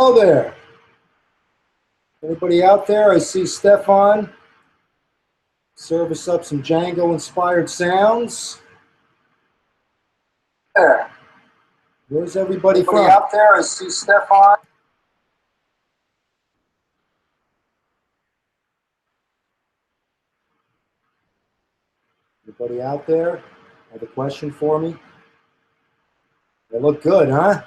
Hello there. Anybody out there? I see Stefan. Service up some Django-inspired sounds. There. Where's everybody from? Out there? I see Stefan. Anybody out there have a question for me? They look good, huh?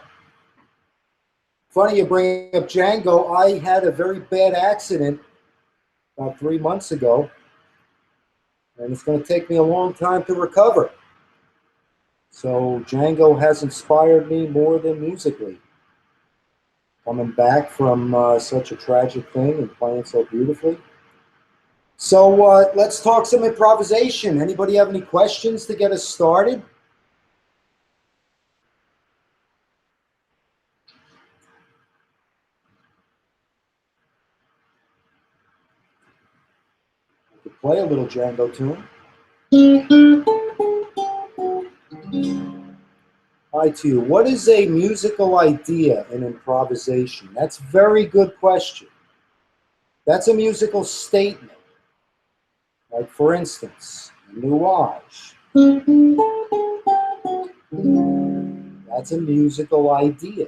Funny you bring up Django. I had a very bad accident about 3 months ago, and it's going to take me a long time to recover. So Django has inspired me more than musically. Coming back from such a tragic thing and playing so beautifully. So let's talk some improvisation. Anybody have any questions to get us started? I could play a little Django tune. Hi to you. What is a musical idea in improvisation? That's a very good question. That's a musical statement. Like, for instance, nuage. That's a musical idea.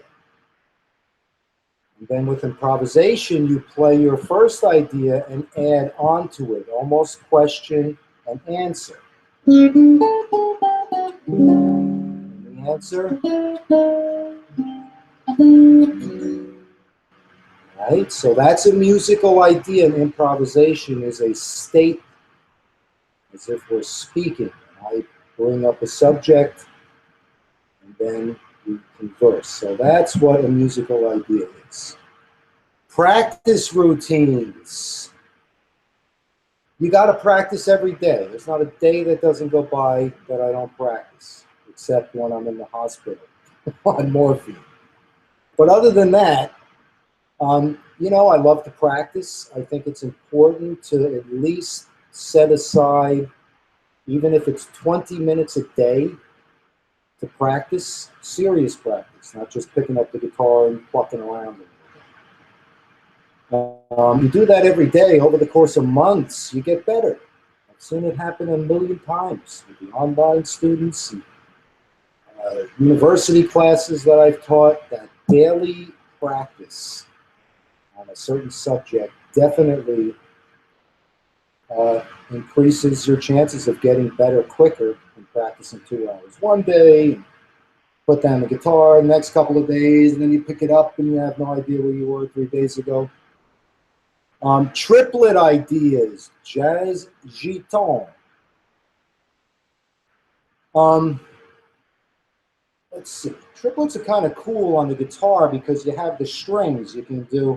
And then with improvisation, you play your first idea and add on to it, almost question and answer. Answer. Right, so that's a musical idea, and improvisation is a state, as if we're speaking. I bring up a subject, and then we converse. So that's what a musical idea is. Practice routines. You got to practice every day. There's not a day that doesn't go by that I don't practice, except when I'm in the hospital on morphine. But other than that, you know, I love to practice. I think it's important to at least set aside, even if it's 20 minutes a day, to practice, serious practice, not just picking up the guitar and plucking around it. You do that every day over the course of months, you get better. I've seen it happen a million times with the online students and university classes that I've taught. That daily practice on a certain subject definitely increases your chances of getting better quicker than practicing 2 hours one day, and put down the guitar the next couple of days, and then you pick it up and you have no idea where you were 3 days ago. Triplet ideas, jazz giton. Let's see. Triplets are kind of cool on the guitar because you have the strings. You can do.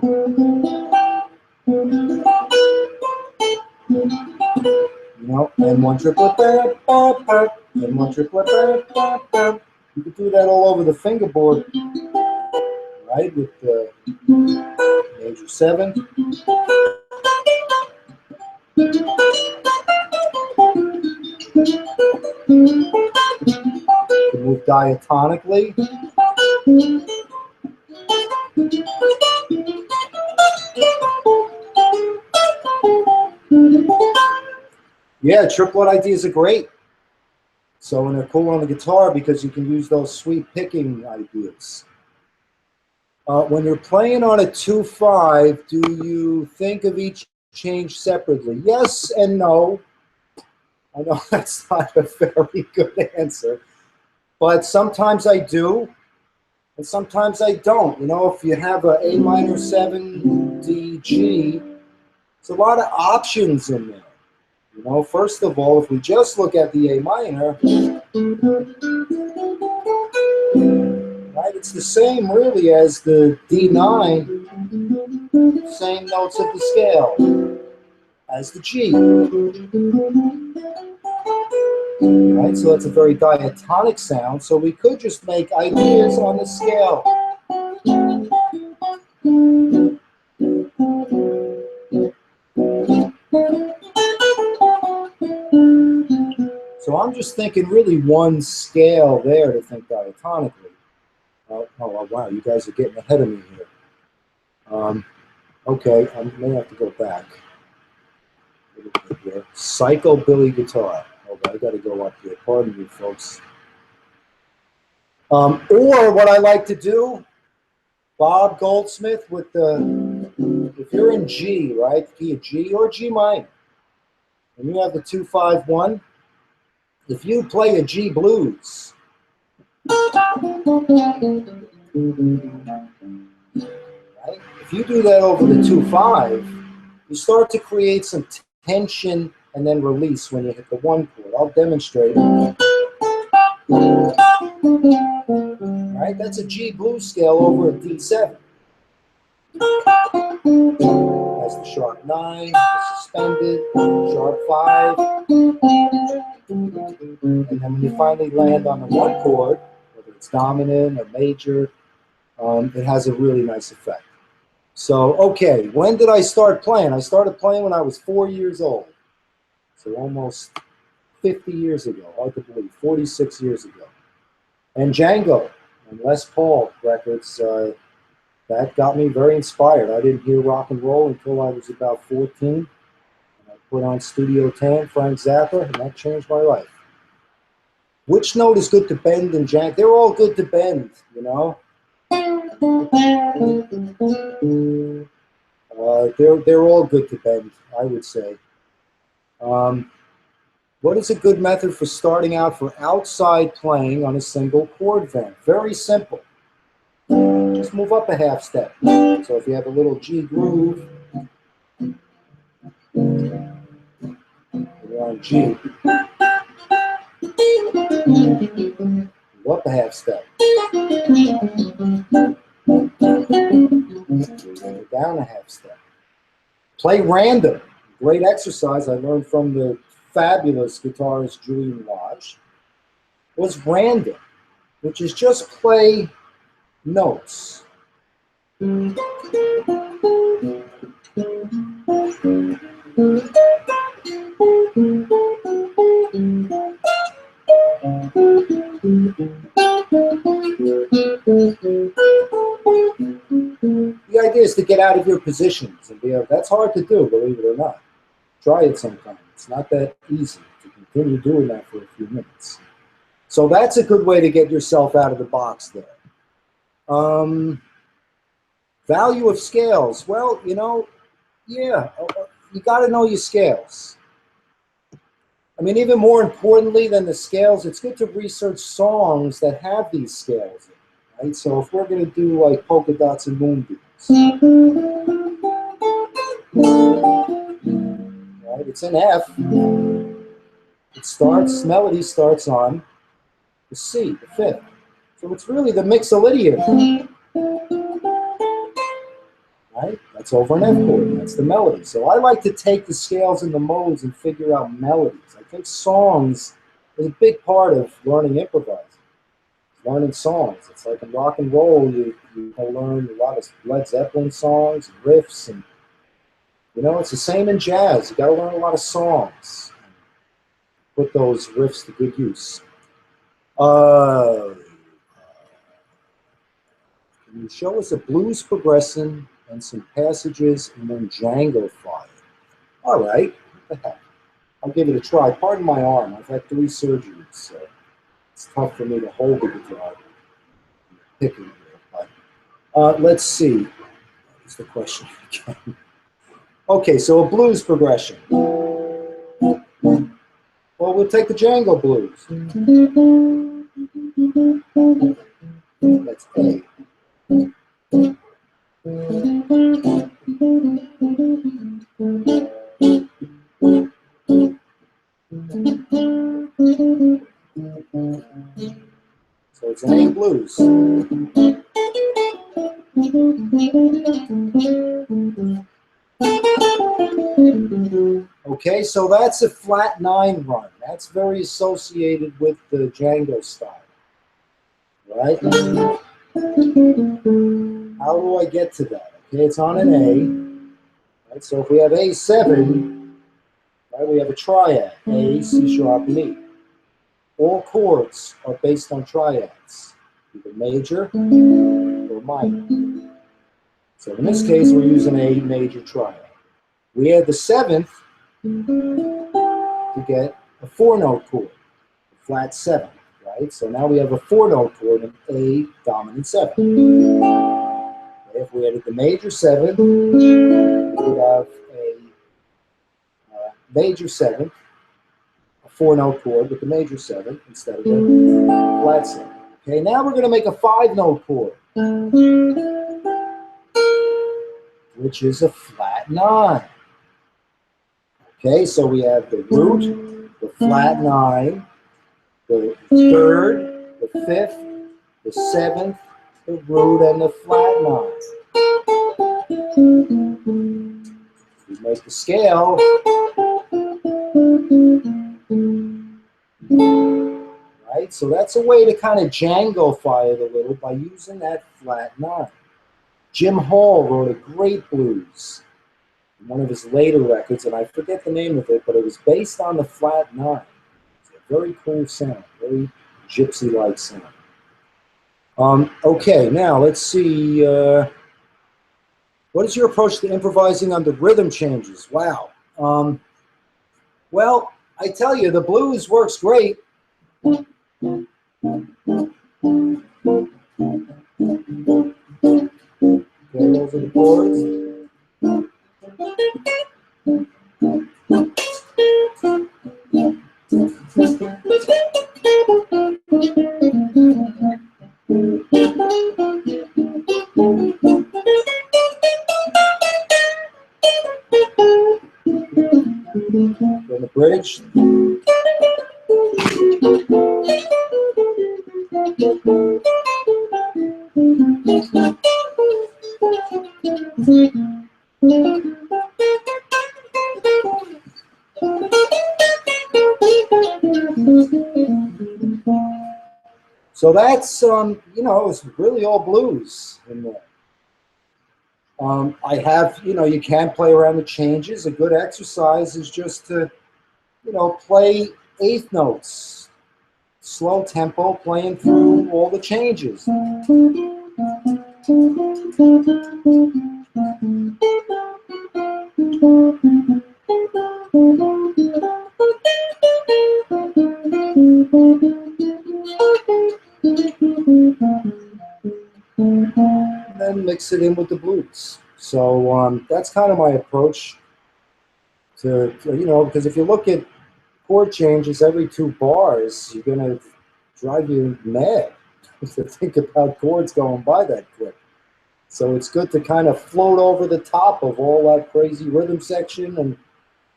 You know, and one triplet, and one triplet. You can do that all over the fingerboard, right? With the major 7. You can move diatonically. Yeah, triplet ideas are great. So, and they're cool on the guitar because you can use those sweet picking ideas. When you're playing on a 2/5, do you think of each change separately? Yes and no. I know that's not a very good answer, but sometimes I do, and sometimes I don't. You know, if you have a A minor 7, D, G, there's a lot of options in there. You know, first of all, if we just look at the A minor, right, it's the same really as the D9, same notes of the scale as the G. Right, so that's a very diatonic sound, so we could just make ideas on the scale. So I'm just thinking really one scale there to think diatonically. Oh, wow, you guys are getting ahead of me here. Okay, I may have to go back. Psychobilly guitar. Okay, I got to go up here. Pardon me, folks. Or what I like to do, Bob Goldsmith with the, if you're in G, right, key of G or G minor, and you have the 2-5-1, if you play a G blues, right, if you do that over the 2-5, you start to create some tension and then release when you hit the 1 chord. I'll demonstrate it. Right, that's a G blues scale over a D7. That's the sharp 9, the suspended, sharp 5. And then when you finally land on the 1 chord, whether it's dominant or major, it has a really nice effect. So, okay, when did I start playing? I started playing when I was 4 years old. So almost 50 years ago, hard to believe, 46 years ago. And Django and Les Paul records, that got me very inspired. I didn't hear rock and roll until I was about 14. And I put on Studio 10, Frank Zappa, and that changed my life. Which note is good to bend in Django? They're all good to bend, you know? They're all good to bend, I would say. What is a good method for starting out for outside playing on a single chord vamp? Very simple. Just move up a half step. So if you have a little G groove, you're on G. Move up a half step. Down a half step. Play random. Great exercise I learned from the fabulous guitarist Julian Lodge was random, which is just play notes. The idea is to get out of your positions and be able, that's hard to do, believe it or not. Try it sometime. It's not that easy to continue doing that for a few minutes. So that's a good way to get yourself out of the box there. Value of scales. Well, you know, yeah, you got to know your scales. I mean, even more importantly than the scales, it's good to research songs that have these scales, right? So if we're going to do like polka dots and moonbeams, right? It's an F. It starts, melody starts on the C, the 5th. So it's really the mixolydian. Right? That's over an F chord. That's the melody. So I like to take the scales and the modes and figure out melodies. I think songs is a big part of learning improvising. Learning songs. It's like in rock and roll, you learn a lot of Led Zeppelin songs and riffs, and you know, it's the same in jazz. You got to learn a lot of songs. Put those riffs to good use. Can you show us a blues progression and some passages and then Django-style? All right, what the heck? I'll give it a try. Pardon my arm. I've had 3 surgeries, so it's tough for me to hold the guitar. I'm picking it here, but let's see. What's the question again? Okay, so a blues progression. Well, we'll take the Django blues. That's A. So it's an A blues. Okay, so that's a flat 9 run. That's very associated with the Django-style, right? How do I get to that? Okay, it's on an A. Right, so if we have A7, right, we have a triad, A, C sharp, and E. All chords are based on triads, either major or minor. So in this case, we're using a major triad. We add the 7th to get a 4-note chord, a flat 7, right? So now we have a 4-note chord, an A dominant 7. Okay, if we added the major 7, we would have a major 7, a 4-note chord with the major 7 instead of a flat 7. Okay, now we're going to make a 5-note chord, which is a flat 9. Okay, so we have the root, the flat 9, the 3rd, the 5th, the 7th, the root, and the flat 9. We make the scale. Right, so that's a way to kind of Django-fire it a little by using that flat 9. Jim Hall wrote a great blues in one of his later records, and I forget the name of it, but it was based on the flat 9. It's a very cool sound, very gypsy-like sound. Okay, now let's see. What is your approach to improvising on the rhythm changes? Wow. Well, I tell you, the blues works great. Okay, those are the chords. Then the bridge. So that's, you know, it's really all blues in there. I have, you know, you can play around the changes. A good exercise is just to, you know, play 8th notes, slow tempo, playing through all the changes. And then mix it in with the blues. So that's kind of my approach to, you know, because if you look at chord changes every 2 bars, you're going to drive you mad to think about chords going by that quick. So it's good to kind of float over the top of all that crazy rhythm section and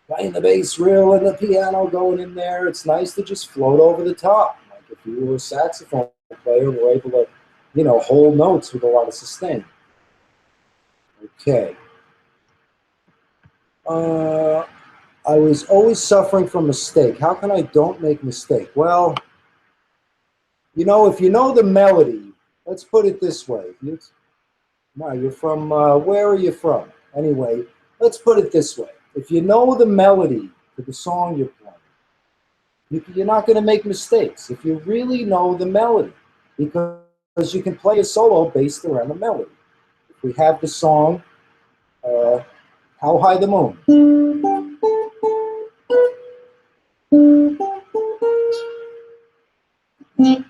playing the bass reel and the piano going in there. It's nice to just float over the top. Like if you were a saxophone player, we're able to, you know, hold notes with a lot of sustain. Okay. I was always suffering from mistake. How can I don't make mistake? Well, you know, if you know the melody, let's put it this way. You're from, where are you from? Anyway, let's put it this way. If you know the melody to the song you're playing, you're not going to make mistakes. If you really know the melody, because you can play a solo based around the melody. If we have the song, How High the Moon. You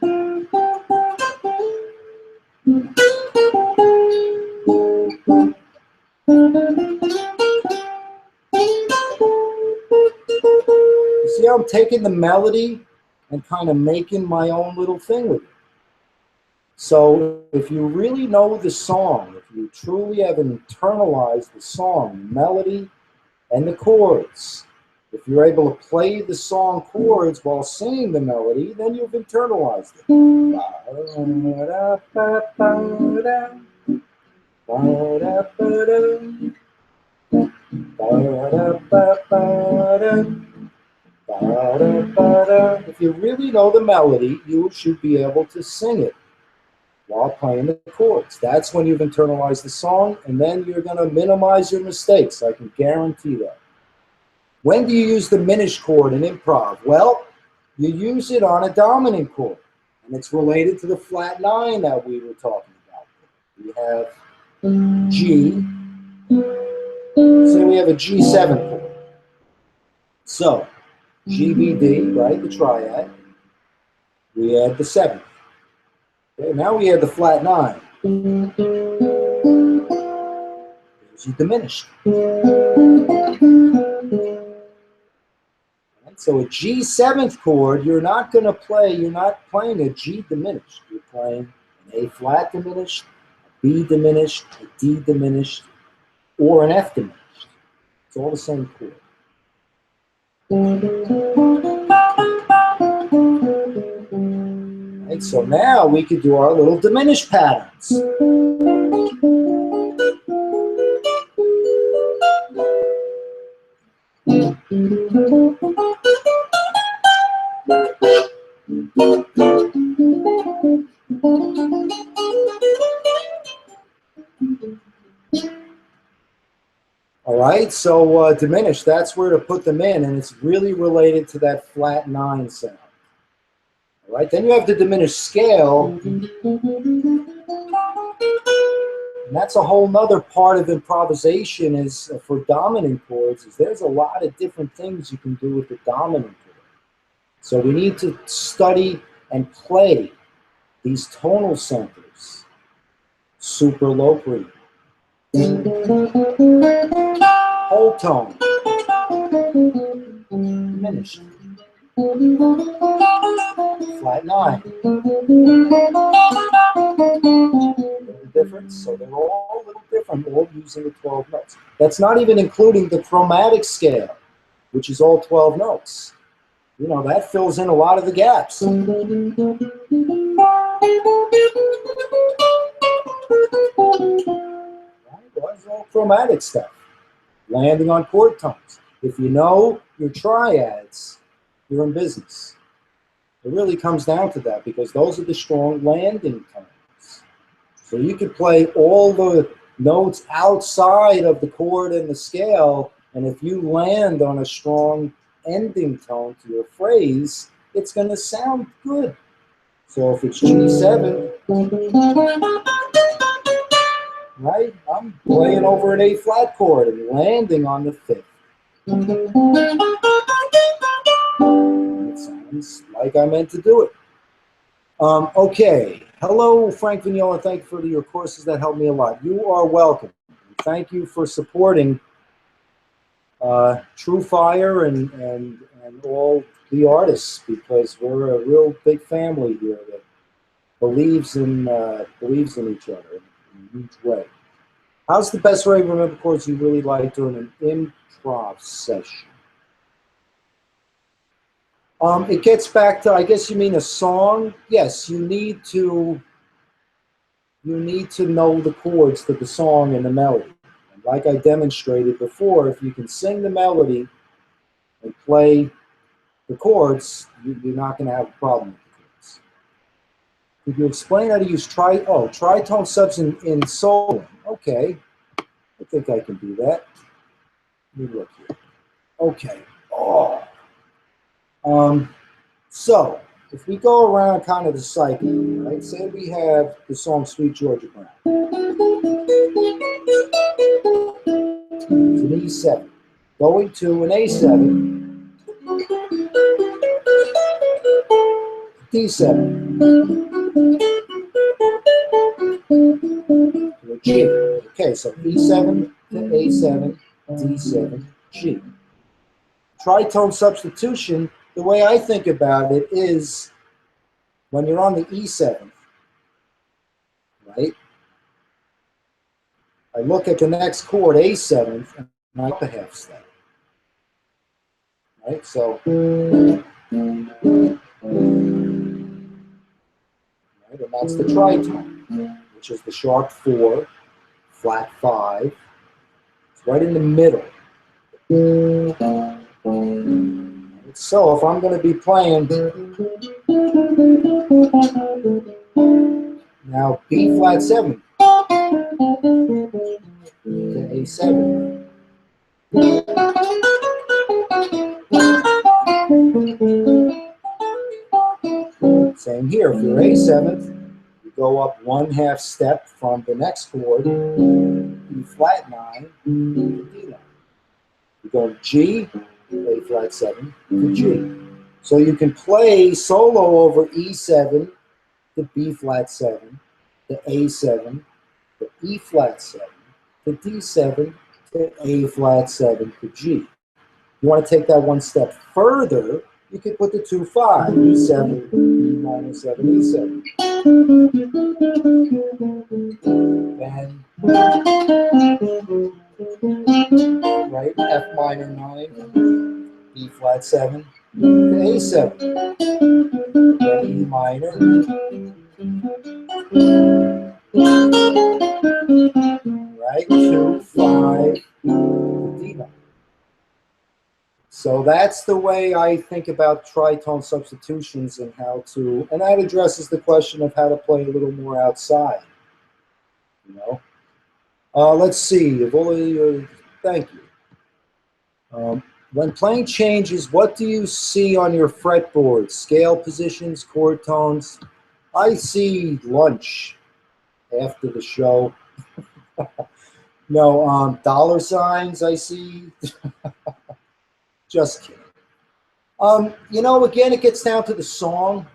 see how I'm taking the melody and kind of making my own little thing with it. So if you really know the song, if you truly have internalized the song, the melody, and the chords, if you're able to play the song chords while singing the melody, then you've internalized it. If you really know the melody, you should be able to sing it while playing the chords. That's when you've internalized the song, and then you're going to minimize your mistakes. I can guarantee that. When do you use the diminished chord in improv? Well, you use it on a dominant chord, and it's related to the flat 9 that we were talking about. We have G. Say we have a G7 chord. So, G, B, D, right, the triad. We add the 7th. Okay, now we add the flat 9. There's your diminished. Right, so a G7th chord, you're not playing a G diminished. You're playing an A flat diminished, a B diminished, a D diminished, or an F diminished. It's all the same chord. Right, so now we could do our little diminished patterns. All right, so diminished, that's where to put them in, and it's really related to that flat 9 sound. All right, then you have the diminished scale, and that's a whole nother part of improvisation is for dominant chords, is there's a lot of different things you can do with the dominant chord. So we need to study and play these tonal centers, super low premium, whole tone, diminished, flat 9. The difference, so they're all a little different, all using the 12 notes. That's not even including the chromatic scale, which is all 12 notes. You know, that fills in a lot of the gaps. Right? Well, that's all chromatic stuff. Landing on chord tones. If you know your triads, you're in business. It really comes down to that because those are the strong landing tones. So you could play all the notes outside of the chord and the scale, and if you land on a strong ending tone to your phrase, it's going to sound good. So if it's G7, right, I'm playing over an A flat chord and landing on the 5th. It sounds like I meant to do it. Okay. Hello, Frank Vignola. Thank you for your courses. That helped me a lot. You are welcome. Thank you for supporting TrueFire and all the artists, because we're a real big family here that believes in each other in a huge way. How's the best way to remember chords you really like during an improv session? It gets back to, I guess you mean a song. Yes, you need to know the chords to the song and the melody. And like I demonstrated before, if you can sing the melody and play the chords, you're not going to have a problem with the chords. Could you explain how to use tritone subs in soloing? Okay, I think I can do that. Let me look here. Okay. So if we go around kind of the cycle, right? Say we have the song Sweet Georgia Brown. It's an E7. Going to an A7, D7, to a G. Okay, so E7 to A7, D7, G. Tritone substitution, the way I think about it is when you're on the E7th, right? I look at the next chord, A7th, and I up a half step. Right? So, right, and that's the tritone, which is the sharp 4, flat 5. It's right in the middle. So if I'm going to be playing now B flat 7 to A7. Same here. If you're A7th, you go up 1/2 step from the next chord, E flat 9, to D 9. You go G, A flat 7, to G. So you can play solo over E7, to B flat 7, to A7, to E flat 7, to D7, to A flat 7, to G. You want to take that one step further, you can put the 2/5, E7, E minor 7, E7. Then, right, F minor 9, E flat 7, to A7. Then E minor. Right, 2, 5, D minor. So that's the way I think about tritone substitutions and how to, and that addresses the question of how to play a little more outside. You know, let's see. Thank you. When playing changes, what do you see on your fretboard? Scale positions, chord tones. I see lunch after the show. No, dollar signs. I see. Just kidding. You know, again, it gets down to the song.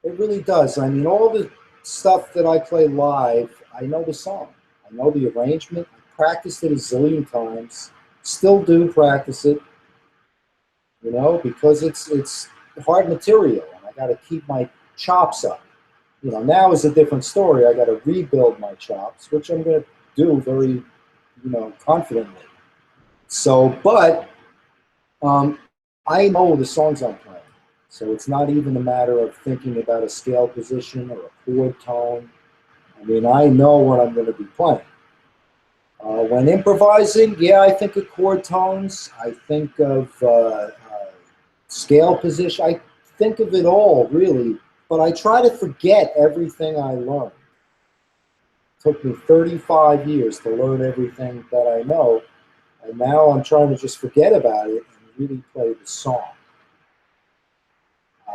It really does. I mean, all the stuff that I play live, I know the song. I know the arrangement. I practiced it a zillion times. Still do practice it, you know, because it's hard material, and I got to keep my chops up. You know, now is a different story. I got to rebuild my chops, which I'm going to do very, you know, confidently. So, but I know the songs I'm playing, so it's not even a matter of thinking about a scale position or a chord tone. I mean, I know what I'm going to be playing. When improvising, yeah, I think of chord tones. I think of scale position. I think of it all, really. But I try to forget everything I learned. It took me 35 years to learn everything that I know. And now I'm trying to just forget about it and really play the song.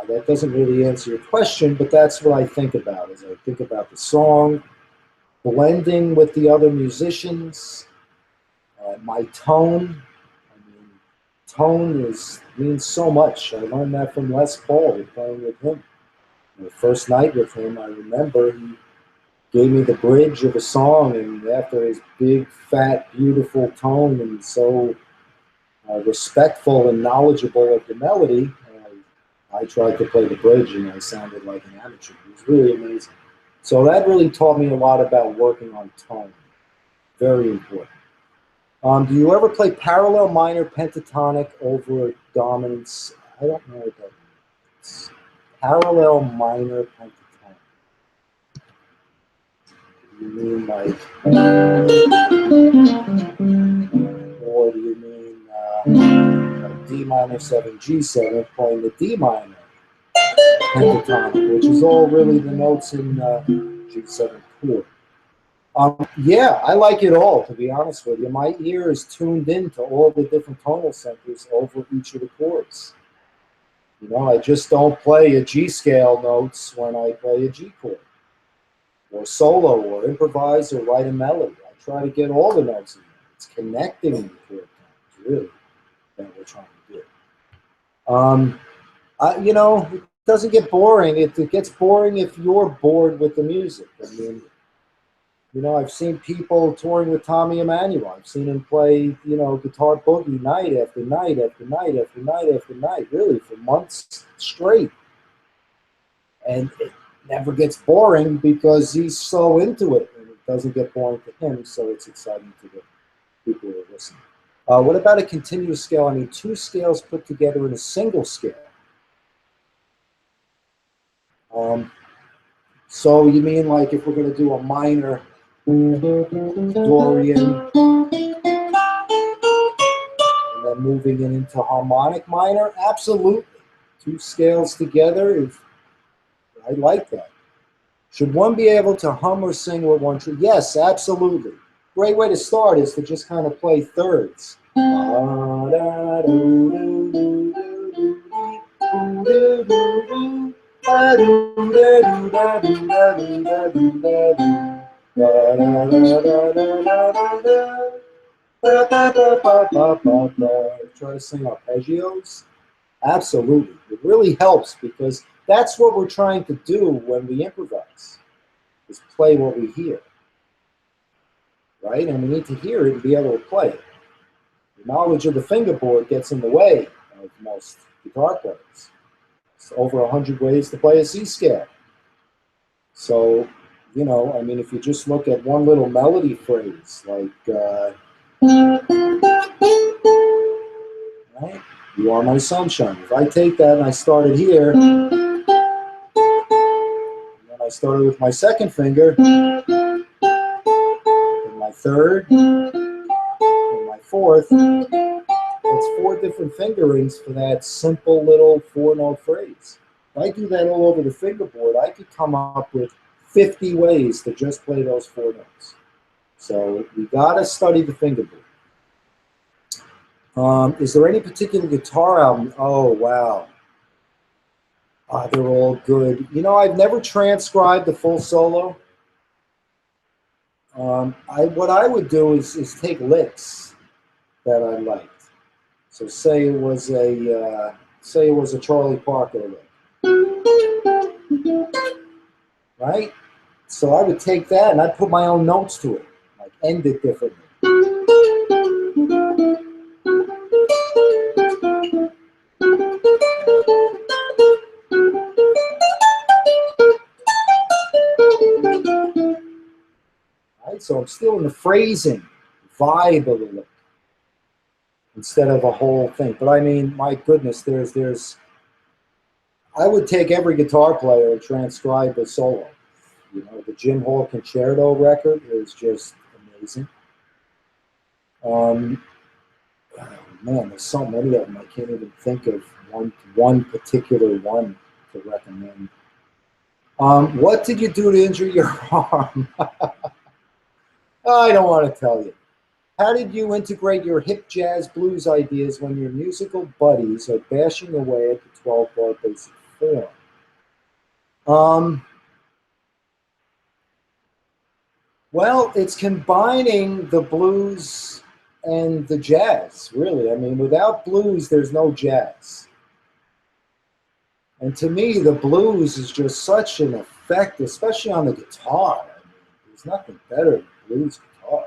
That doesn't really answer your question, but that's what I think about, is I think about the song, blending with the other musicians, my tone. I mean, tone means so much. I learned that from Les Paul, playing with him. The first night with him, I remember he gave me the bridge of a song, and after his big, fat, beautiful tone and so respectful and knowledgeable of the melody, I tried to play the bridge, and I sounded like an amateur. It was really amazing. So that really taught me a lot about working on tone. Very important. Do you ever play parallel minor pentatonic over dominance? I don't know what that means. Parallel minor pentatonic. Do you mean like, or do you mean like D minor 7, G7, playing the D minor pentatonic, which is all really the notes in G7 chord? Yeah, I like it all, to be honest with you. My ear is tuned in to all the different tonal centers over each of the chords. You know, I just don't play a G scale notes when I play a G chord, or solo, or improvise, or write a melody. I try to get all the notes in there. It's connecting the chord tones, really, that we're trying to do. You know, it doesn't get boring. It gets boring if you're bored with the music. I mean, you know, I've seen people touring with Tommy Emmanuel. I've seen him play, you know, guitar boogie night after night after night after night after night, really, for months straight. And it never gets boring because he's so into it, and it doesn't get boring to him, so it's exciting to the people who are listening. What about a continuous scale? I mean, two scales put together in a single scale. So you mean like if we're going to do a minor Dorian, and then moving it into harmonic minor? Absolutely. Two scales together, I like that. Should one be able to hum or sing with one tree? Yes, absolutely. Great way to start is to just kind of play thirds. Try to sing arpeggios. Absolutely. It really helps because that's what we're trying to do when we improvise, is play what we hear, right? And we need to hear it and be able to play it. The knowledge of the fingerboard gets in the way of most guitar players. It's over 100 ways to play a C scale. So, you know, I mean, if you just look at one little melody phrase, like, right? You are my sunshine. If I take that and I started here, and then I started with my second finger, and my third, and my fourth, that's 4 different fingerings for that simple little 4-note phrase. If I do that all over the fingerboard, I could come up with 50 ways to just play those 4 notes. So we gotta study the fingerboard. Is there any particular guitar album? Oh, wow. They're all good. You know, I've never transcribed the full solo. What I would do is take licks that I liked. So say it was a Charlie Parker lick, right? So I would take that and I'd put my own notes to it, like end it differently. Right? So I'm still in the phrasing vibe of the lick instead of a whole thing. But I mean, my goodness, I would take every guitar player and transcribe a solo. You know, the Jim Hall Concerto record is just amazing. Man, there's so many of them. I can't even think of one particular one to recommend. What did you do to injure your arm? I don't want to tell you. How did you integrate your hip jazz blues ideas when your musical buddies are bashing away at the 12-bar basic form? Well, it's combining the blues and the jazz, really. I mean, without blues, there's no jazz. And to me, the blues is just such an effect, especially on the guitar. I mean, there's nothing better than blues guitar.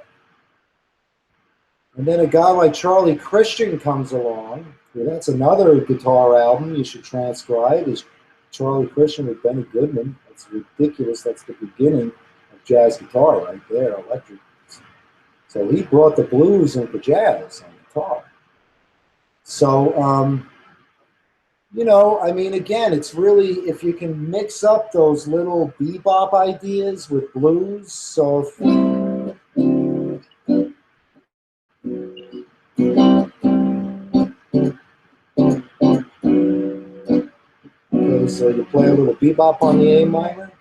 And then a guy like Charlie Christian comes along. Well, that's another guitar album you should transcribe, is Charlie Christian with Benny Goodman. That's ridiculous. That's the beginning of jazz guitar right there, electric. So he brought the blues into jazz on guitar. So, you know, I mean, again, it's really, if you can mix up those little bebop ideas with blues. So if, okay, so you play a little bebop on the A minor.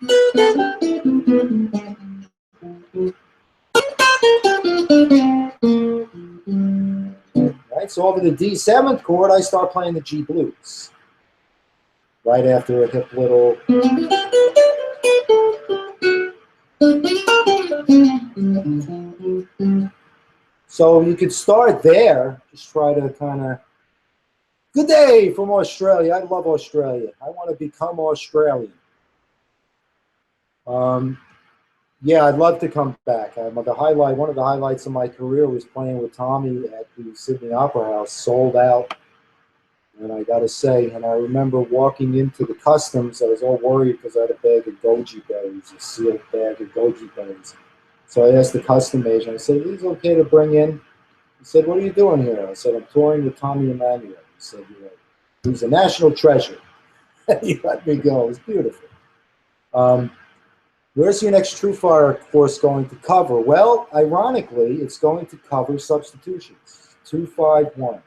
Right, so over the D7th chord, I start playing the G blues. Right after a hip little. So you could start there, just try to kind of, good day from Australia. I love Australia. I want to become Australian. Yeah, I'd love to come back. One of the highlights of my career was playing with Tommy at the Sydney Opera House, sold out. And I got to say, and I remember walking into the customs, I was all worried because I had a bag of goji berries, a sealed bag of goji berries. So I asked the custom agent, I said, is it okay to bring in? He said, what are you doing here? I said, I'm touring with Tommy Emmanuel. He said, he's a national treasure. He let me go. It was beautiful. Where's your next TrueFire course going to cover? Well, ironically, it's going to cover substitutions. 251.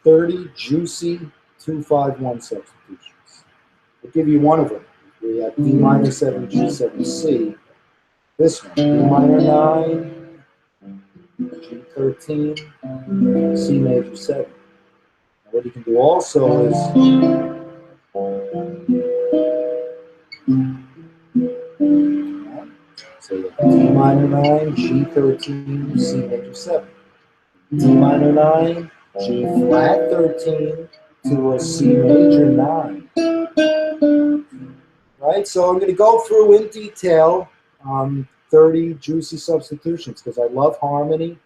30 juicy 251 substitutions. I'll give you one of them. We have D minor 7, G7, C. This one, D minor 9, G13, C major 7. Now what you can do also is D minor 9, G13, C major 7. D minor 9, G flat 13 to a C major 9. Right, so I'm going to go through in detail 30 juicy substitutions because I love harmony.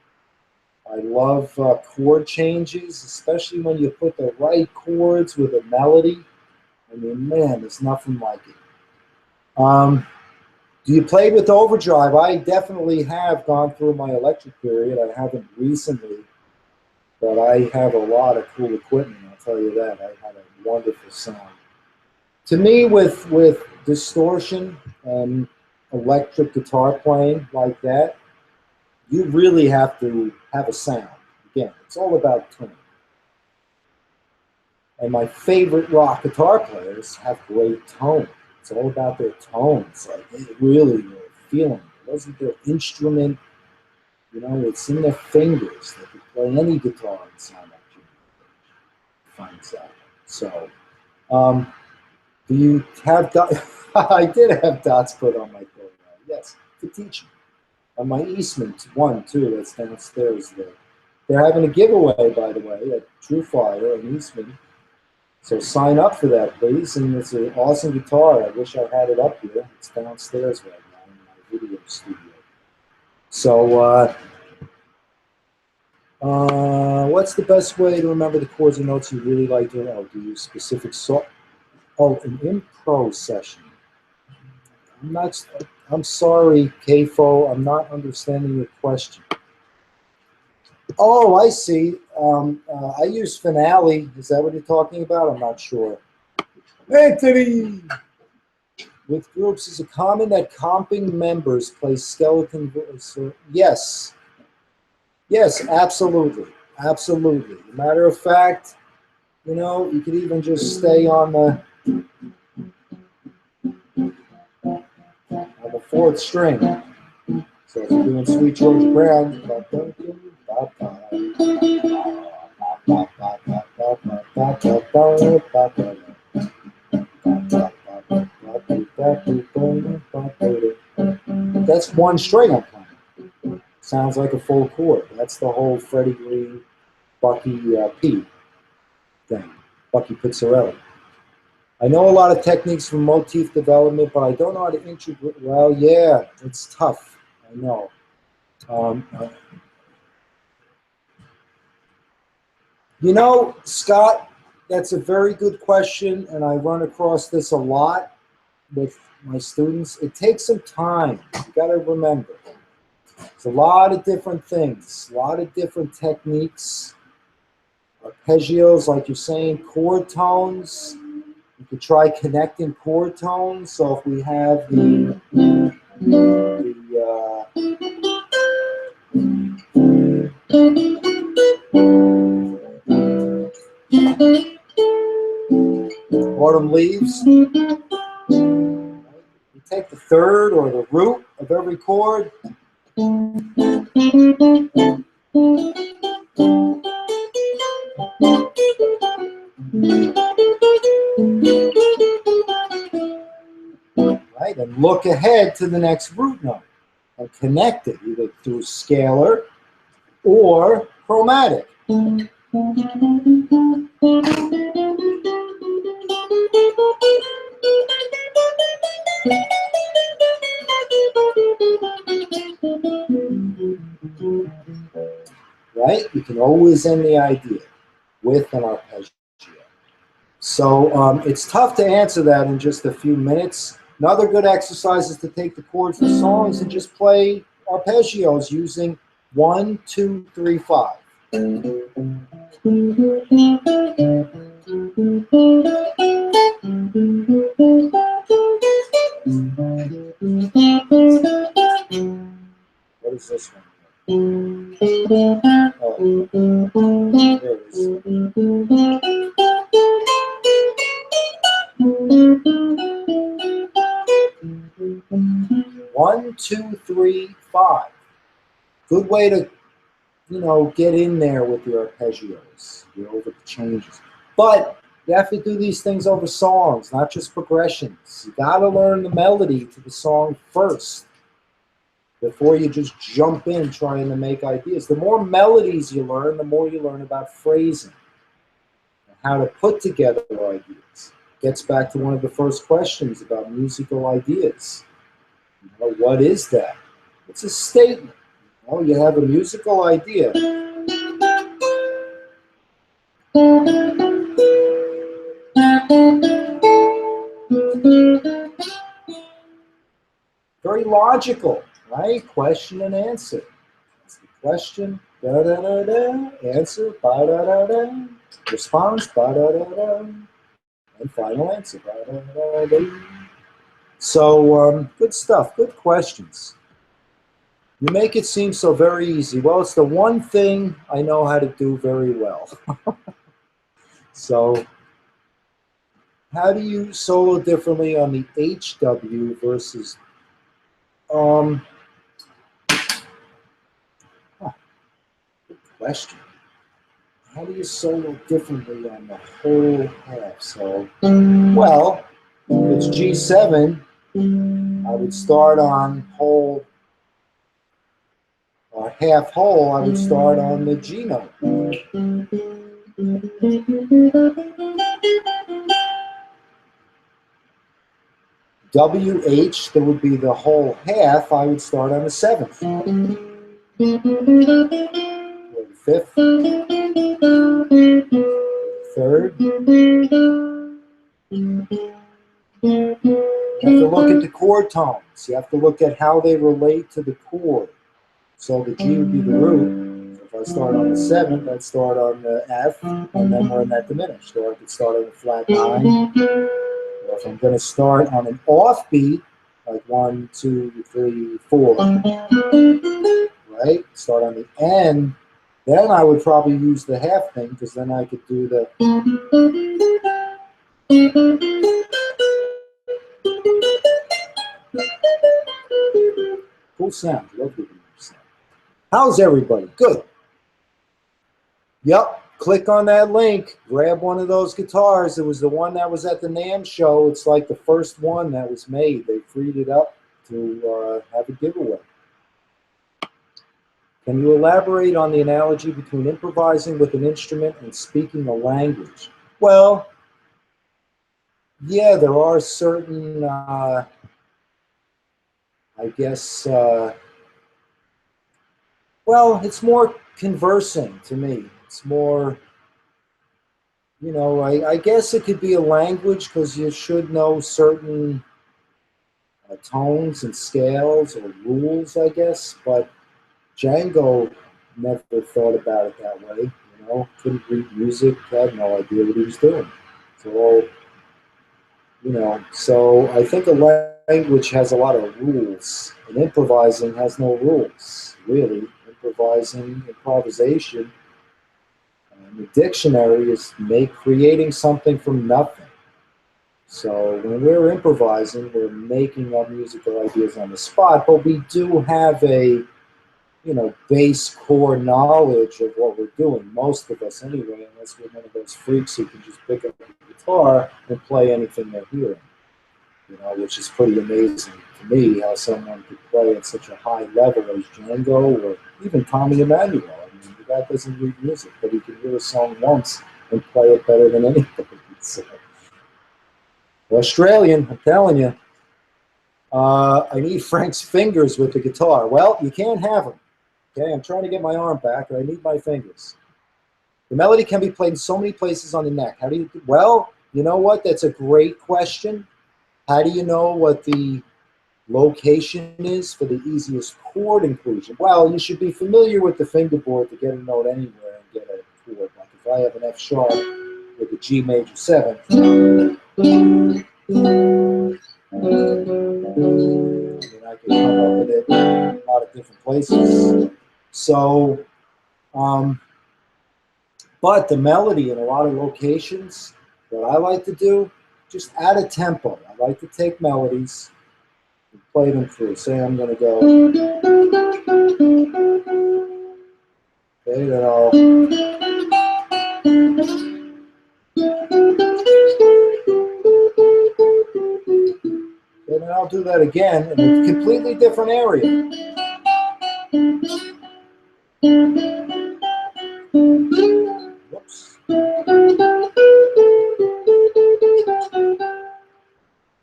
I love chord changes, especially when you put the right chords with a melody. I mean, man, there's nothing like it. Do you play with overdrive? I definitely have gone through my electric period. I haven't recently, but I have a lot of cool equipment, I'll tell you that. I had a wonderful sound. To me, with distortion and electric guitar playing like that, you really have to have a sound. Again, it's all about tone. And my favorite rock guitar players have great tone. It's all about their tones. Like they really are feeling it. It wasn't their instrument, you know, it's in their fingers. They could play any guitar and sound like Jimmy finds out. So, do you have dots? I did have dots put on my program. Yes, for teaching. On my Eastman one, too, that's downstairs there. They're having a giveaway, by the way, at TrueFire in Eastman. So sign up for that, please. And it's an awesome guitar. I wish I had it up here. It's downstairs right now in my video studio. So, what's the best way to remember the chords and notes you really like doing? Oh, do you use specific song? Oh, an improv session. I'm sorry, Kfo. I'm not understanding your question. Oh, I see. I use Finale. Is that what you're talking about? I'm not sure. Anthony! With groups, is it common that comping members play skeleton voice? Yes. Yes, absolutely. Absolutely. As a matter of fact, you know, you could even just stay on the fourth string. So if you're doing Sweet George Brown, that's one string I'm playing. Sounds like a full chord. That's the whole Freddie Green, Bucky P thing, Bucky Pizzarelli. I know a lot of techniques from motif development, but I don't know how to integrate. Well, yeah, it's tough. I know. You know, Scott, that's a very good question, and I run across this a lot with my students. It takes some time. You got to remember. It's a lot of different things, a lot of different techniques, arpeggios, like you're saying, chord tones. You could try connecting chord tones. So if we have Autumn Leaves, you take the third or the root of every chord. Right, and look ahead to the next root note and connect it either through scalar or chromatic. Right? You can always end the idea with an arpeggio. So it's tough to answer that in just a few minutes. Another good exercise is to take the chords of songs and just play arpeggios using 1, 2, 3, 5. What is this one? Oh, there it is. 1, 2, 3, 5. Good way to, you know, get in there with your arpeggios, get over the changes. But you have to do these things over songs, not just progressions. You got to learn the melody to the song first. before you just jump in trying to make ideas. The more melodies you learn, the more you learn about phrasing and how to put together ideas. Gets back to one of the first questions about musical ideas. You know, what is that? It's a statement. You know, you have a musical idea. Very logical, right? Question and answer. That's the question, da da da da. Answer, ba da da da. Response, ba da da da. And final answer, ba da da da. So, good stuff, good questions. You make it seem so very easy. Well, it's the one thing I know how to do very well. So, how do you solo differently on the HW versus good question. How do you solo differently on the whole half? So, well, if it's G7, I would start on whole or half whole. I would start on the G note. WH, that would be the whole half. I would start on the 7th. Or the 5th. 3rd. You have to look at the chord tones. You have to look at how they relate to the chord. So the G would be the root. So if I start on the 7th, I'd start on the F, and then we're in that diminished. Or I could start on the flat 9. Or if I'm going to start on an offbeat, like 1, 2, 3, 4, right? Start on the N. Then I would probably use the half thing, because then I could do the. Cool sound. Lovely sound. How's everybody? Good. Yep. Click on that link. Grab one of those guitars. It was the one that was at the NAMM show. It's like the first one that was made. They freed it up to have a giveaway. Can you elaborate on the analogy between improvising with an instrument and speaking a language? Well, yeah, there are certain, I guess, well, it's more conversing to me. It's more, you know, I guess it could be a language because you should know certain tones and scales or rules, I guess, but Django never thought about it that way, you know, couldn't read music, had no idea what he was doing. So, you know, so I think a language has a lot of rules, and improvising has no rules, really. Improvisation, the dictionary is creating something from nothing. So when we're improvising, we're making up musical ideas on the spot, but we do have a, you know, base core knowledge of what we're doing. Most of us anyway, unless we're one of those freaks who can just pick up the guitar and play anything they're hearing. You know, which is pretty amazing to me, how someone could play at such a high level as Django or even Tommy Emmanuel. I mean, the guy doesn't read music, but he can hear a song once and play it better than anybody. So, Australian, I'm telling you. I need Frank's fingers with the guitar. Well, you can't have them. Okay, I'm trying to get my arm back, and I need my fingers. The melody can be played in so many places on the neck. How do you? Well, you know what? That's a great question. How do you know what the location is for the easiest chord inclusion? Well, you should be familiar with the fingerboard to get a note anywhere and get a chord. Like if I have an F sharp with a G major 7, then I can come up with it in a lot of different places. So, but the melody in a lot of locations, what I like to do, just add a tempo. I like to take melodies and play them through. Say I'm going to go. Okay, then I'll. Okay, then I'll do that again in a completely different area. Whoops.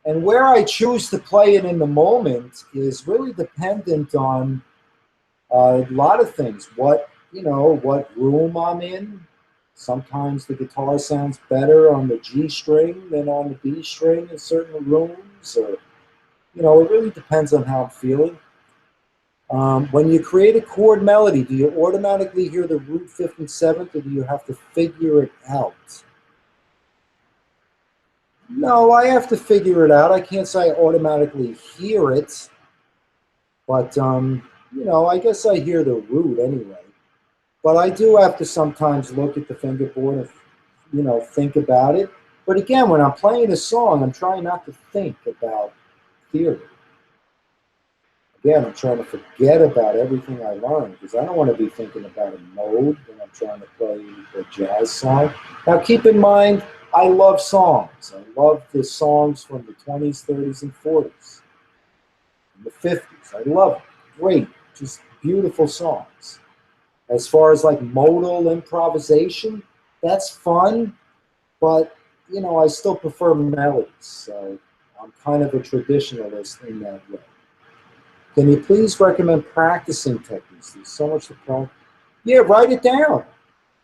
And where I choose to play it in the moment is really dependent on a lot of things. What room I'm in. Sometimes the guitar sounds better on the G string than on the B string in certain rooms, or it really depends on how I'm feeling. When you create a chord melody, do you automatically hear the root, fifth, and seventh, or do you have to figure it out? No, I have to figure it out. I can't say I automatically hear it, but I guess I hear the root anyway. But I do have to sometimes look at the fingerboard and think about it. But again, when I'm playing a song, I'm trying not to think about theory. Again, I'm trying to forget about everything I learned because I don't want to be thinking about a mode when I'm trying to play a jazz song. Now, keep in mind, I love songs. I love the songs from the 20s, 30s, and 40s, and the 50s. I love them. Great, just beautiful songs. As far as like modal improvisation, that's fun, but I still prefer melodies. So I'm kind of a traditionalist in that way. Can you please recommend practicing techniques? There's so much to practice. Yeah, write it down.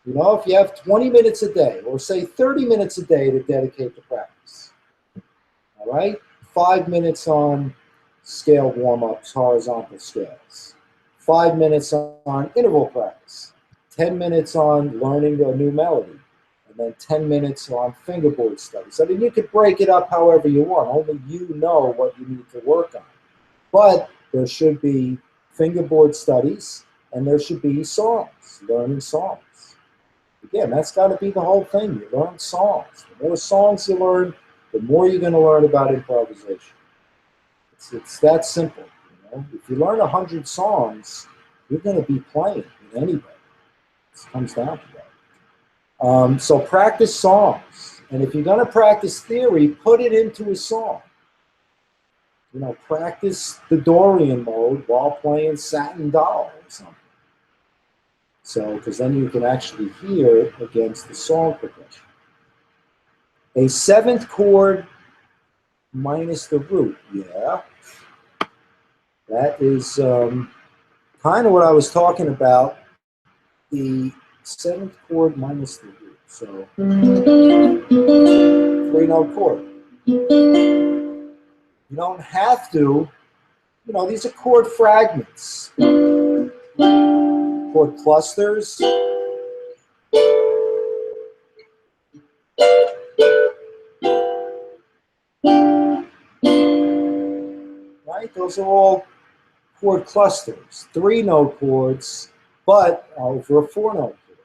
If you have 20 minutes a day, or say 30 minutes a day to dedicate to practice. All right? 5 minutes on scale warm-ups, horizontal scales. 5 minutes on interval practice. 10 minutes on learning a new melody. And then 10 minutes on fingerboard studies. I mean, you could break it up however you want. Only you know what you need to work on. But there should be fingerboard studies, and there should be songs, learning songs. Again, that's got to be the whole thing. You learn songs. The more songs you learn, the more you're going to learn about improvisation. It's that simple. If you learn 100 songs, you're going to be playing with anybody. It comes down to that. So practice songs. And if you're going to practice theory, put it into a song. Practice the Dorian mode while playing Satin Doll or something. So, because then you can actually hear it against the song progression. A seventh chord minus the root. Yeah. That is kind of what I was talking about. The seventh chord minus the root. So, 3-note chord. You don't have to, these are chord fragments. Chord clusters. Right? Those are all chord clusters. 3-note chords, but over a 4-note chord.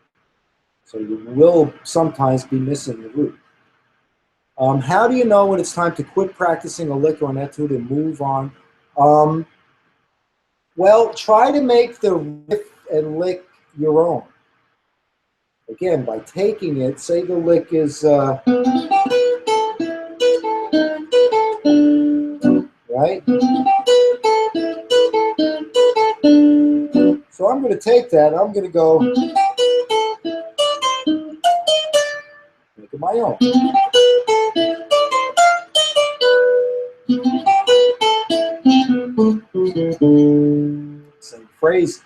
So you will sometimes be missing the root. How do you know when it's time to quit practicing a lick or an etude and move on? Well, try to make the riff and lick your own. Again, by taking it, say the lick is, right? So I'm going to take that, I'm going to go make it my own. Same phrase.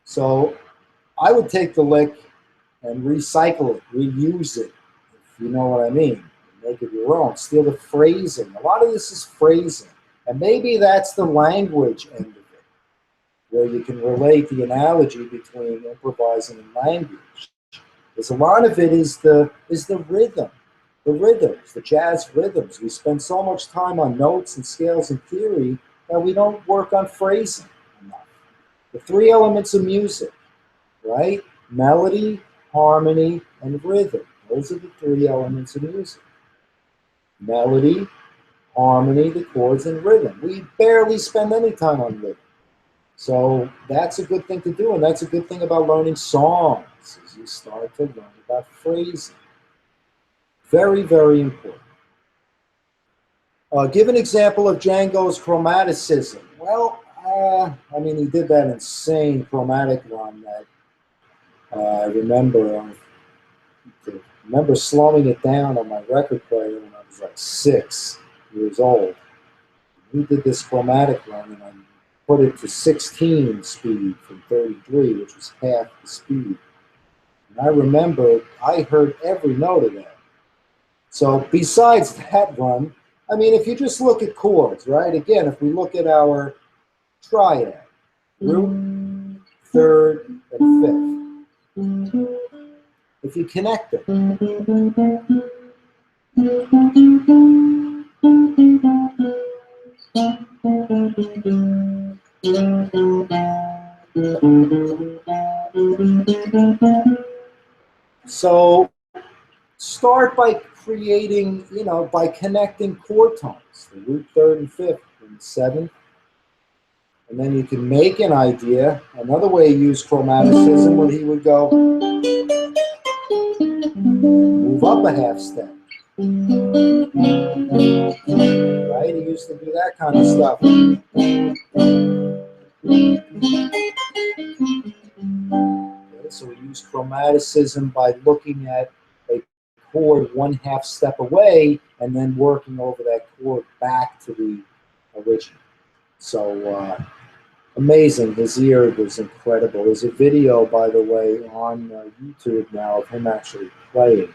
So I would take the lick and recycle it, reuse it, if you know what I mean. Make it your own. Steal the phrasing. A lot of this is phrasing. And maybe that's the language end of it, where you can relate the analogy between improvising and language. Because a lot of it is the rhythm. The rhythms, the jazz rhythms. We spend so much time on notes and scales and theory that we don't work on phrasing enough. The 3 elements of music, right? Melody, harmony, and rhythm. Those are the 3 elements of music. Melody, harmony, the chords, and rhythm. We barely spend any time on rhythm. So that's a good thing to do, and that's a good thing about learning songs, is you start to learn about phrasing. Very, very important. Give an example of Django's chromaticism. Well, I mean, he did that insane chromatic run that I remember. I remember slowing it down on my record player when I was like 6 years old. He did this chromatic run, and I put it to 16 speed from 33, which was half the speed. And I remember I heard every note of that. So besides that run, I mean, if you just look at chords, right? Again, if we look at our triad, root, third, and fifth. If you connect them, so start by creating, you know, by connecting chord tones, the root, third, and fifth, and seventh. And then you can make an idea. Another way to use chromaticism, where he would go, move up a half step. Right? He used to do that kind of stuff. Okay, so we use chromaticism by looking at a chord one half step away and then working over that chord back to the original. So amazing. His ear was incredible. There's a video, by the way, on YouTube now of him actually playing,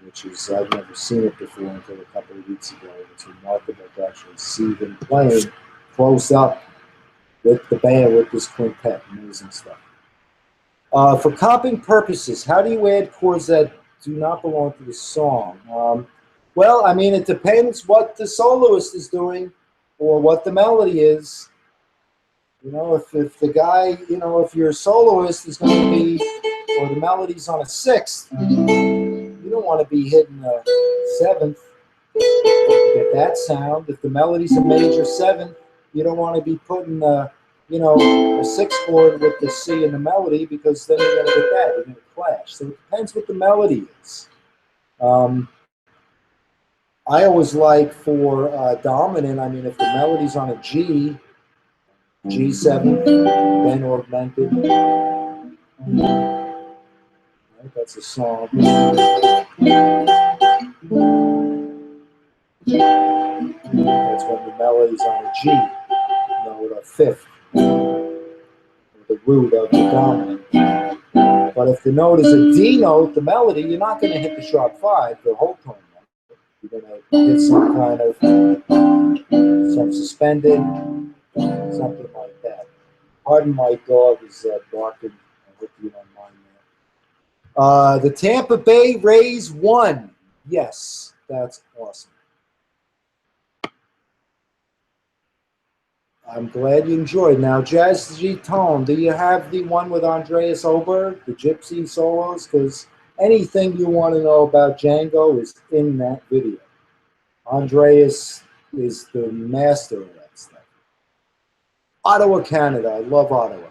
which is, I've never seen it before until a couple of weeks ago. It's remarkable to actually see him playing close up with the band, with this quintet. Amazing stuff. For comping purposes, how do you add chords that do not belong to the song? Well, I mean, it depends what the soloist is doing or what the melody is. You know, if the guy, you know, if your soloist is going to be, or the melody's on a sixth, you don't want to be hitting a seventh to get that sound. If the melody's a major seventh, you don't want to be putting you know, a sixth chord with the C in the melody, because then you're going to get that. You're going to clash. So it depends what the melody is. I always like for dominant, I mean, if the melody's on a G, G7, then augmented. Right, that's a song. That's when the melody's on a G, note, a fifth, or the root of the dominant. But if the note is a D note, the melody, you're not going to hit the sharp 5, the whole tone. You're going to hit some kind of, some suspended, something like that. Pardon, my dog is barking. I hope you don't mind that. The Tampa Bay Rays won. Yes, that's awesome. I'm glad you enjoyed. Now, Jazz Tritone, do you have the one with Andreas Oberg, the Gypsy solos? Because anything you want to know about Django is in that video. Andreas is the master of that stuff. Ottawa, Canada. I love Ottawa.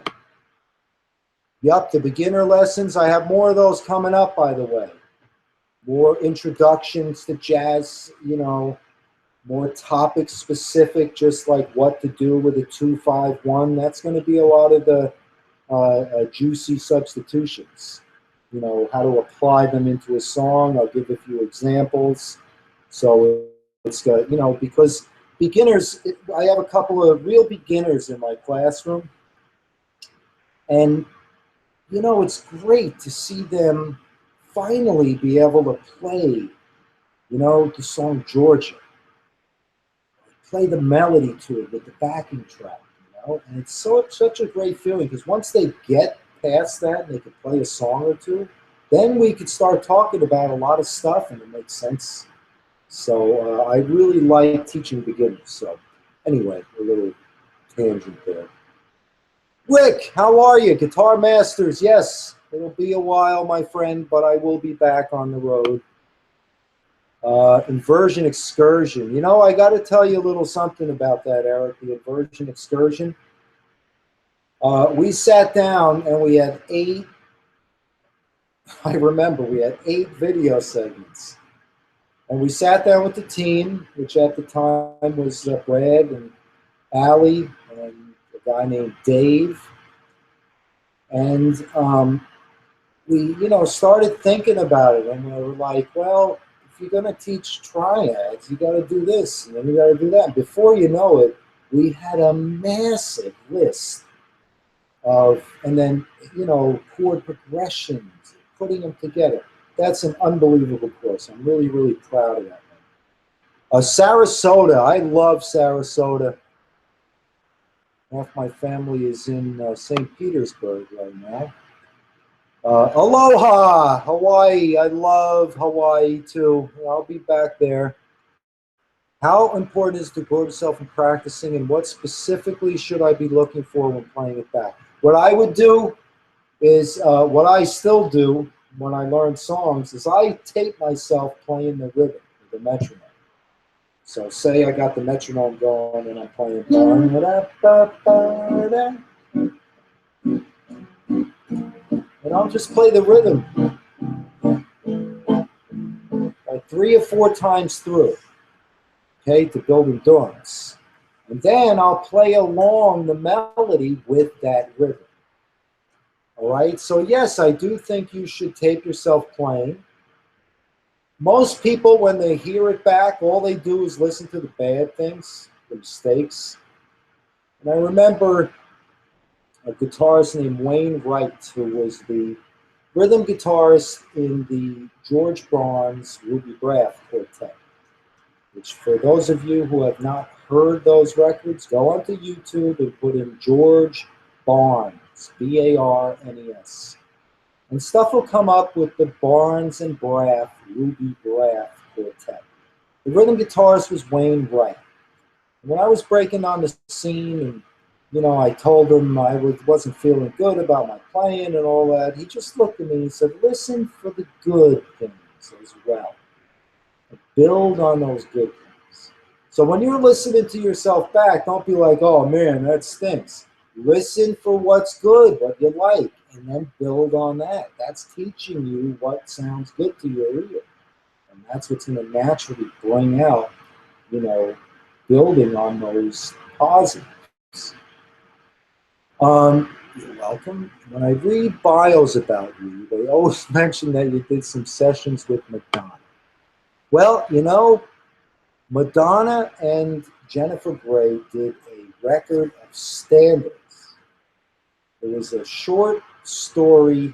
Yup, the beginner lessons. I have more of those coming up, by the way. More introductions to jazz, you know, more topic specific, just like what to do with a 2-5-1. That's going to be a lot of the juicy substitutions. You know, how to apply them into a song. I'll give a few examples. So it's got, you know, because beginners, I have a couple of real beginners in my classroom. And, you know, it's great to see them finally be able to play, you know, the song Georgia. Play the melody to it with the backing track, you know, and it's such a great feeling, because once they get past that and they can play a song or two, then we could start talking about a lot of stuff and it makes sense. So I really like teaching beginners. So anyway, a little tangent there. Rick, how are you? Guitar Masters, yes, it'll be a while, my friend, but I will be back on the road. Inversion excursion. You know, I got to tell you a little something about that, Eric, the inversion excursion. We sat down and we had 8, I remember we had 8 video segments. And we sat down with the team, which at the time was Brad and Allie and a guy named Dave. And we, started thinking about it, and we were like, well, if you're going to teach triads, you got to do this, and then you got to do that. And before you know it, we had a massive list of, and then, chord progressions, putting them together. That's an unbelievable course. I'm really, really proud of that. Sarasota, I love Sarasota. Half my family is in St. Petersburg right now. Aloha, Hawaii. I love Hawaii too. I'll be back there. How important is to record yourself in practicing, and what specifically should I be looking for when playing it back? What I would do is, what I still do when I learn songs, is I tape myself playing the rhythm, the metronome. So say I got the metronome going and I'm playing, and I'll just play the rhythm like 3 or 4 times through, okay, to build endurance. And then I'll play along the melody with that rhythm. All right, so yes, I do think you should tape yourself playing. Most people, when they hear it back, all they do is listen to the bad things, the mistakes. And I remember a guitarist named Wayne Wright, who was the rhythm guitarist in the George Barnes Ruby Braff Quartet, which for those of you who have not heard those records, go onto YouTube and put in George Barnes, B-A-R-N-E-S. And stuff will come up with the Barnes and Braff, Ruby Braff Quartet. The rhythm guitarist was Wayne Wright. And when I was breaking on the scene, and I told him I wasn't feeling good about my playing and all that, he just looked at me and said, listen for the good things as well. And build on those good things. So when you're listening to yourself back, don't be like, oh man, that stinks. Listen for what's good, what you like, and then build on that. That's teaching you what sounds good to your ear. And that's what's going to naturally bring out, building on those positives. You're welcome. When I read bios about you, they always mention that you did some sessions with Madonna. Well, Madonna and Jennifer Gray did a record of standards. It was a short story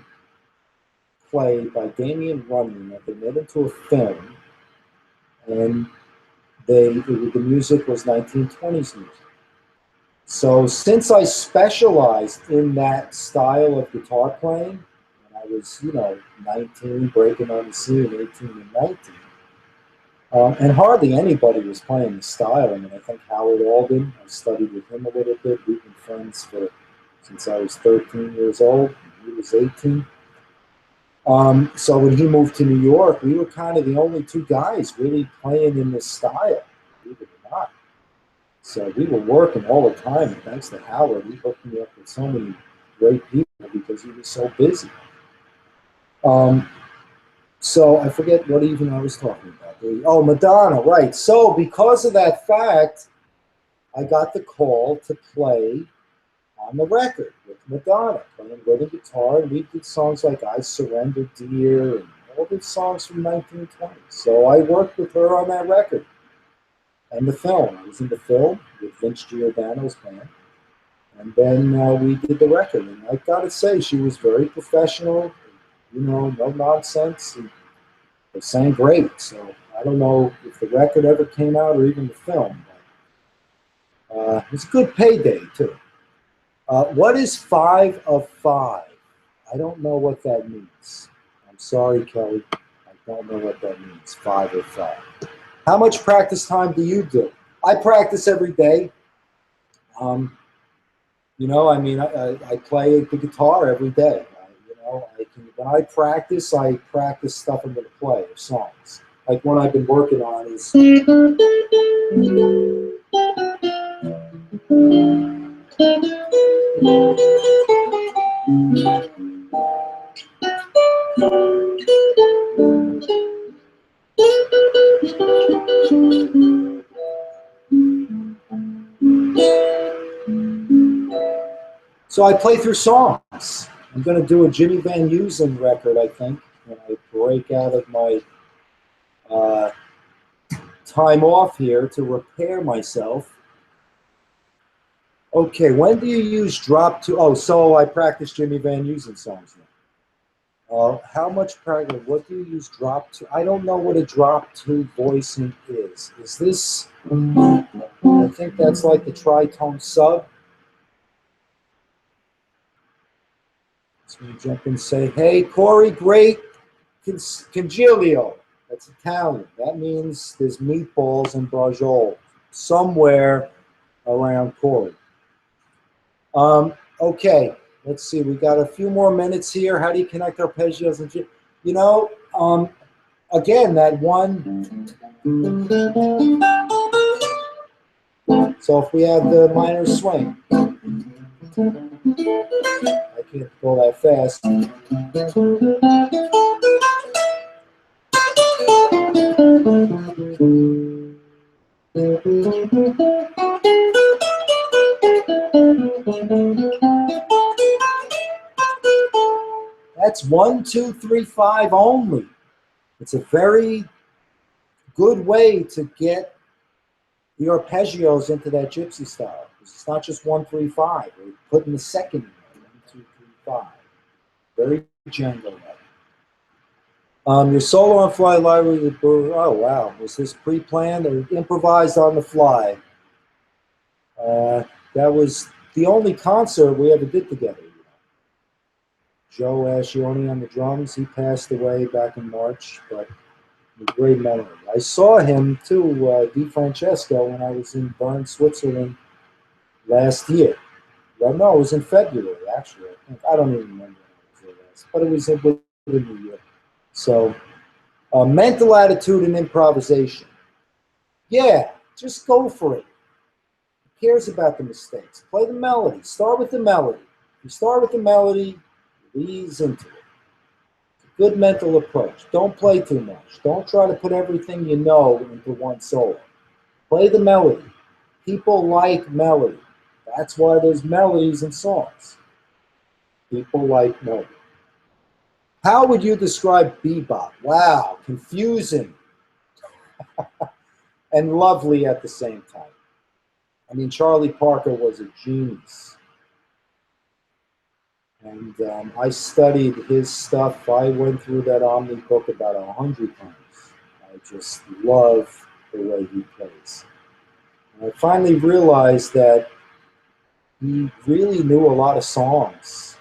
play by Damien Runyon that they made into a film, and the music was 1920s music. So since I specialized in that style of guitar playing, when I was, 19, breaking on the scene, 18 and 19, and hardly anybody was playing the style. I mean, I think Howard Alden, I studied with him a little bit. We've been friends since I was 13 years old, and he was 18. So when he moved to New York, we were kind of the only 2 guys really playing in this style, believe it or not. So we were working all the time, and thanks to Howard, he hooked me up with so many great people because he was so busy. So I forget what even I was talking about. Oh, Madonna, right. So because of that fact, I got the call to play on the record with Madonna, playing rhythm guitar, and we did songs like I Surrender Dear, and all these songs from 1920. So I worked with her on that record. And the film. I was in the film with Vince Giordano's band. And then we did the record. And I gotta say, she was very professional, no nonsense. And they sang great. So I don't know if the record ever came out or even the film. But, it was a good payday, too. What is 5 of 5? I don't know what that means. I'm sorry, Kelly. I don't know what that means, 5 of 5. How much practice time do you do? I practice every day. I play the guitar every day. When I practice stuff I'm going to play, or songs. Like one I've been working on is... So I play through songs. I'm going to do a Jimmy Van Heusen record, I think, when I break out of my time off here to repair myself. Okay, when do you use drop two? Oh, so I practice Jimmy Van Heusen songs now. How much practice? What do you use drop two? I don't know what a drop two voicing is. Is this? I think that's like the tritone sub. So you jump in and say, "Hey, Corey, great congealio." That's Italian. That means there's meatballs and braciole somewhere around Corey. Okay, let's see. We got a few more minutes here. How do you connect arpeggios and you know? Again, that one. So if we have the minor swing, I can't go that fast. That's 1, 2, 3, 5 only. It's a very good way to get the arpeggios into that gypsy style. It's not just 1, 3, 5. We're putting the second in there. 1, 2, 3, 5. Very Django-like. Your solo on fly library. Oh wow, was this pre-planned or improvised on the fly? That was the only concert we ever did together. Joe Ascioni on the drums. He passed away back in March, but a great memory. I saw him too, Di Francesco, when I was in Bern, Switzerland last year. Well, no, it was in February, actually. I think. I don't even remember when it was, but it was within the year. So, mental attitude and improvisation. Yeah, just go for it. Who cares about the mistakes? Play the melody. Start with the melody. If you start with the melody, ease into it. It's a good mental approach. Don't play too much. Don't try to put everything you know into one solo. Play the melody. People like melody. That's why there's melodies in songs. People like melody. How would you describe bebop? Wow, confusing and lovely at the same time. I mean, Charlie Parker was a genius. And I studied his stuff. I went through that Omni book about 100 times. I just love the way he plays. And I finally realized that he really knew a lot of songs.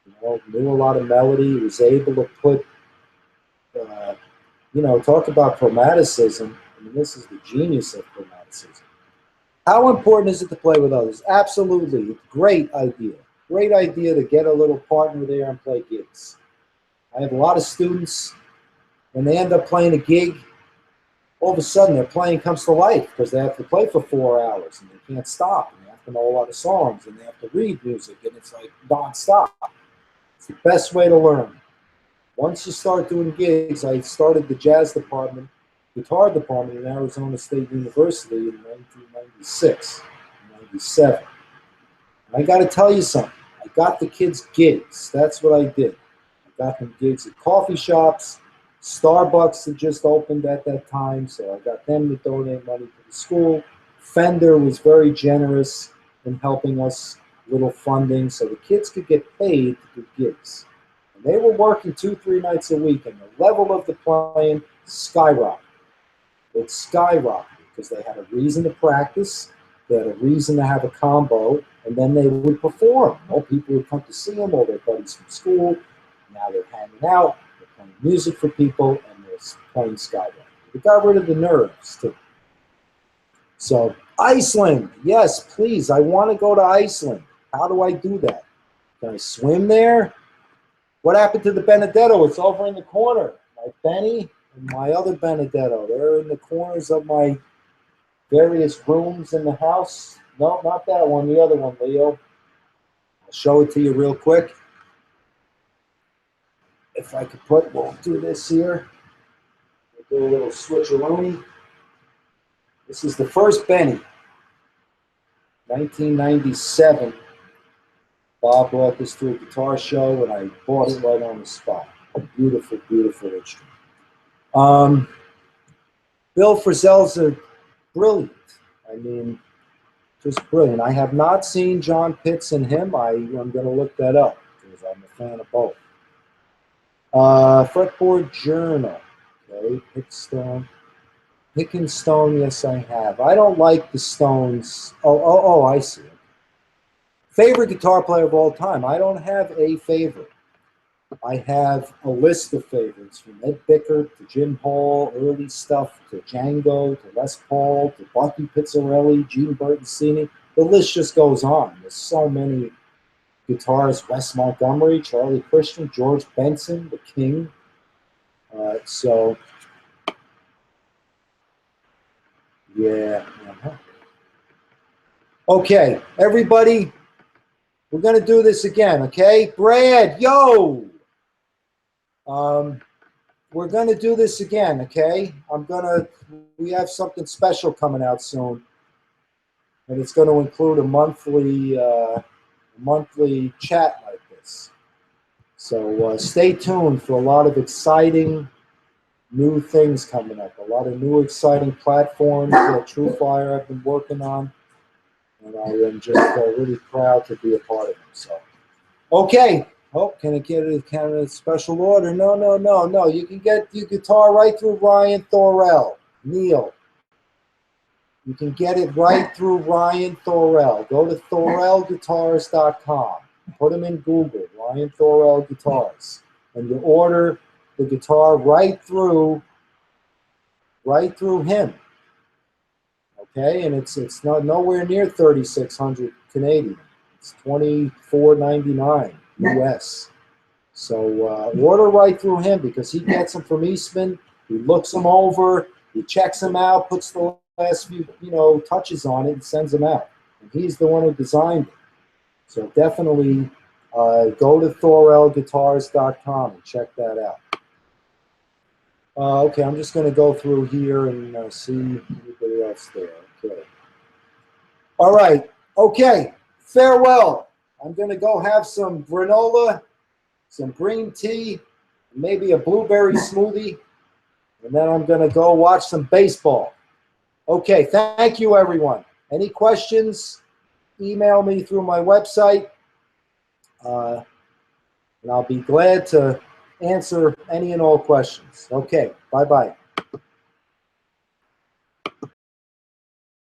You know, knew a lot of melody. He was able to put, you know, talk about chromaticism. I mean, this is the genius of chromaticism. How important is it to play with others? Absolutely. Great idea. Great idea to get a little partner there and play gigs. I have a lot of students, when they end up playing a gig, all of a sudden their playing comes to life because they have to play for 4 hours and they can't stop. And they have to know a lot of songs and they have to read music and it's like non-stop. It's the best way to learn. Once you start doing gigs, I started the jazz department, guitar department in Arizona State University in 1996, 97. I got to tell you something. I got the kids gigs. That's what I did. I got them gigs at coffee shops. Starbucks had just opened at that time, so I got them to donate money to the school. Fender was very generous in helping us, little funding, so the kids could get paid to do gigs. And they were working 2-3 nights a week, and the level of the playing skyrocketed. It skyrocketed because they had a reason to practice. They had a reason to have a combo, and then they would perform. All people would come to see them, all their buddies from school. Now they're hanging out, they're playing music for people, and they're playing skywalk. They got rid of the nerves, too. So, Iceland. Yes, please. I want to go to Iceland. How do I do that? Can I swim there? What happened to the Benedetto? It's over in the corner. My Benny and my other Benedetto. They're in the corners of my various rooms in the house. No, not that one. The other one, Leo. I'll show it to you real quick. If I could we'll do this here. We'll do a little switcheroonie. This is the first Benny, 1997. Bob brought this to a guitar show, and I bought it right on the spot. Beautiful, beautiful instrument. Bill Frisell's a brilliant. I mean, just brilliant. I have not seen John Pitts and him. I'm going to look that up because I'm a fan of both. Fretboard Journal. Okay, Pick and Stone, yes, I have. I don't like the Stones. Oh, I see it. Favorite guitar player of all time. I don't have a favorite. I have a list of favorites from Ed Bickert to Jim Hall, early stuff, to Django, to Les Paul, to Bucky Pizzarelli, Gene Bertoncini. The list just goes on. There's so many guitarists. Wes Montgomery, Charlie Christian, George Benson, the King. So, yeah. Okay, everybody, we're going to do this again, okay? Brad, yo! We're going to do this again, okay? We have something special coming out soon. And it's going to include a monthly chat like this. So stay tuned for a lot of exciting new things coming up. A lot of new exciting platforms that TrueFire I've been working on. And I am just really proud to be a part of them. So, okay. Oh, can I get a kind of special order? No. You can get your guitar right through Ryan Thorell. Neil. You can get it right through Ryan Thorell. Go to thorellguitars.com. Put him in Google, Ryan Thorell Guitars. And you order the guitar right through him. Okay, and it's not nowhere near 3,600 Canadian. It's $24.99 US. So order right through him because he gets them from Eastman. He looks them over, he checks them out, puts the last few touches on it, and sends them out. And he's the one who designed it. So definitely go to thorellguitars.com and check that out. Okay, I'm just going to go through here and see anybody else there. Okay. All right. Okay. Farewell. I'm going to go have some granola, some green tea, maybe a blueberry smoothie, and then I'm going to go watch some baseball. Okay. Thank you, everyone. Any questions? Email me through my website, and I'll be glad to answer any and all questions. Okay. Bye-bye.